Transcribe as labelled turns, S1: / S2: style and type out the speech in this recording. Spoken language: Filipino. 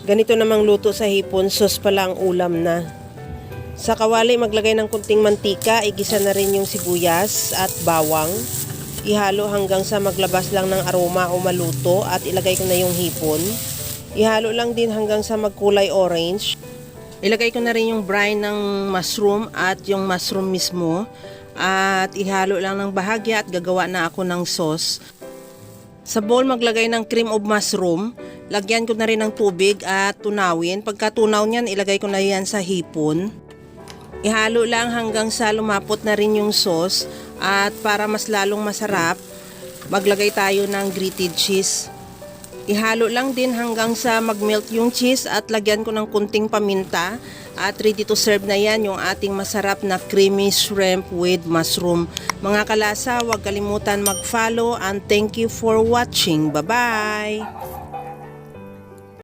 S1: Ganito namang luto sa hipon, sauce pala ang ulam na. Sa kawali, maglagay ng kunting mantika, igisa na rin yung sibuyas at bawang. Ihalo hanggang sa maglabas lang ng aroma o maluto at ilagay ko na yung hipon. Ihalo lang din hanggang sa magkulay orange. Ilagay ko na rin yung brine ng mushroom at yung mushroom mismo. At ihalo lang ng bahagya at gagawa na ako ng sauce. Sa bowl, maglagay ng cream of mushroom. Lagyan ko na rin ng tubig at tunawin. Pagka tunaw niyan, ilagay ko na yan sa hipon. Ihalo lang hanggang sa lumapot na rin yung sauce. At para mas lalong masarap, maglagay tayo ng grated cheese. Ihalo lang din hanggang sa magmelt yung cheese at lagyan ko ng kunting paminta. At ready to serve na yan yung ating masarap na creamy shrimp with mushroom. Mga kalasa, huwag kalimutan mag-follow and thank you for watching. Bye-bye!